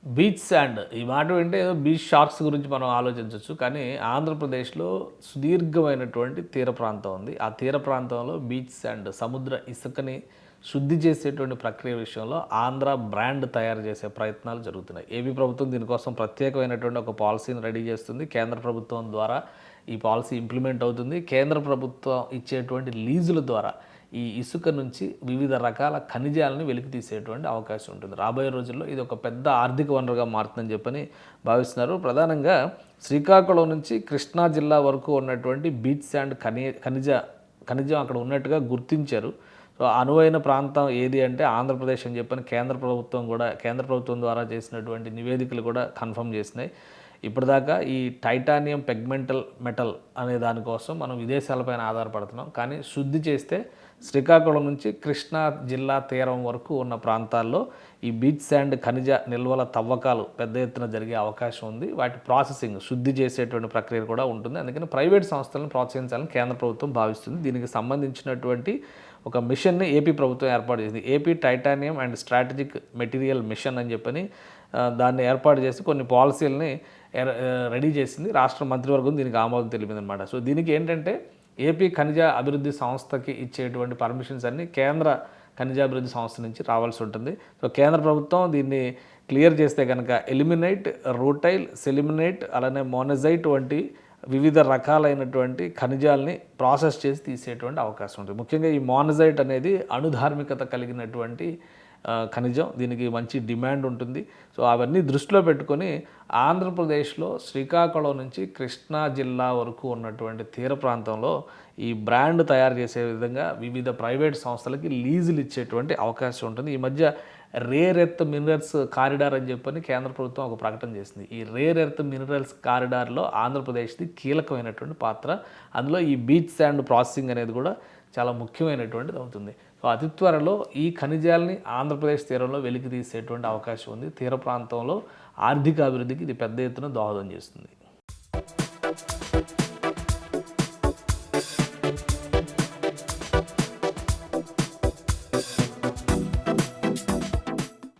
Beach sand ఈ మాట వింటే ఏదో బీచ్ షార్క్స్ గురించి మనం ఆలోచించవచ్చు. కానీ ఆంధ్రప్రదేశ్‌లో సుదీర్ఘమైనటువంటి తీర ప్రాంతం ఉంది. ఆ తీర ప్రాంతంలో బీచ్ శాండ్ సముద్ర ఇసుకని శుద్ధి చేసేటువంటి ప్రక్రియ విషయంలో ఆంధ్ర బ్రాండ్ తయారు చేసే ప్రయత్నాలు జరుగుతున్నాయి. ఏపీ ప్రభుత్వం దీనికోసం ప్రత్యేకమైనటువంటి ఒక పాలసీని రెడీ చేస్తుంది. కేంద్ర ప్రభుత్వం ద్వారా ఈ పాలసీ ఇంప్లిమెంట్ అవుతుంది. కేంద్ర ప్రభుత్వం ఇచ్చేటువంటి లీజుల ద్వారా ఈ ఇసుక నుంచి వివిధ రకాల ఖనిజాలను వెలికి తీసేటువంటి అవకాశం ఉంటుంది. రాబోయే రోజుల్లో ఇది ఒక పెద్ద ఆర్థిక వనరుగా మారుతుందని చెప్పని భావిస్తున్నారు. ప్రధానంగా శ్రీకాకుళం నుంచి కృష్ణా జిల్లా వరకు ఉన్నటువంటి బీచ్ శాండ్ ఖనిజం అక్కడ ఉన్నట్టుగా గుర్తించారు. సో అనువైన ప్రాంతం ఏది అంటే ఆంధ్రప్రదేశ్ అని చెప్పని కేంద్ర ప్రభుత్వం ద్వారా చేసినటువంటి నివేదికలు కూడా కన్ఫర్మ్ చేసినాయి. ఇప్పటిదాకా ఈ టైటానియం పెగ్మెంటల్ మెటల్ అనే దానికోసం మనం విదేశాలపైన ఆధారపడుతున్నాం. కానీ శుద్ధి చేస్తే శ్రీకాకుళం నుంచి కృష్ణా జిల్లా తీరం వరకు ఉన్న ప్రాంతాల్లో ఈ బీచ్ శాండ్ ఖనిజ నిల్వల తవ్వకాలు పెద్ద ఎత్తున జరిగే అవకాశం ఉంది. వాటి ప్రాసెసింగ్ శుద్ధి చేసేటువంటి ప్రక్రియ కూడా ఉంటుంది. అందుకని ప్రైవేట్ సంస్థలను ప్రోత్సహించాలని కేంద్ర ప్రభుత్వం భావిస్తుంది. దీనికి సంబంధించినటువంటి ఒక మిషన్ని ఏపీ ప్రభుత్వం ఏర్పాటు చేసింది. AP titanium and strategic material mission అని చెప్పని దాన్ని ఏర్పాటు చేసి కొన్ని పాలసీలని రెడీ చేసింది. రాష్ట్ర మంత్రివర్గం దీనికి ఆమోదం తెలిపింది అనమాట. సో దీనికి ఏంటంటే ఏపీ ఖనిజ అభివృద్ధి సంస్థకి ఇచ్చేటువంటి పర్మిషన్స్ అన్నీ కేంద్ర ఖనిజాభివృద్ధి సంస్థ నుంచి రావాల్సి ఉంటుంది. సో కేంద్ర ప్రభుత్వం దీన్ని క్లియర్ చేస్తే కనుక ఎలిమినైట్, రూటైల్, సెలిమినేట్ అలానే మోనజైట్ వంటి వివిధ రకాలైనటువంటి ఖనిజాలని ప్రాసెస్ చేసి తీసేటువంటి అవకాశం ఉంటుంది. ముఖ్యంగా ఈ మోనజైట్ అనేది అణుధార్మికత కలిగినటువంటి ఖనిజం. దీనికి మంచి డిమాండ్ ఉంటుంది. సో అవన్నీ దృష్టిలో పెట్టుకొని ఆంధ్రప్రదేశ్లో శ్రీకాకుళం నుంచి కృష్ణా జిల్లా వరకు ఉన్నటువంటి తీర ప్రాంతంలో ఈ బ్రాండ్ తయారు చేసే విధంగా వివిధ ప్రైవేట్ సంస్థలకి లీజులు ఇచ్చేటువంటి అవకాశం ఉంటుంది. ఈ మధ్య రేర్ ఎర్త్ మినరల్స్ కారిడార్ అని చెప్పని కేంద్ర ప్రభుత్వం ఒక ప్రకటన చేసింది. ఈ రేర్ ఎర్త్ మినరల్స్ కారిడార్లో ఆంధ్రప్రదేశ్ది కీలకమైనటువంటి పాత్ర. అందులో ఈ బీచ్ శాండ్ ప్రాసెసింగ్ అనేది కూడా చాలా ముఖ్యమైనటువంటిది అవుతుంది. సో అతి త్వరలో ఈ ఖనిజాలని ఆంధ్రప్రదేశ్ తీరంలో వెలికి తీసేటువంటి అవకాశం ఉంది. తీర ప్రాంతంలో ఆర్థిక అభివృద్ధికి ఇది పెద్ద ఎత్తున దోహదం చేస్తుంది.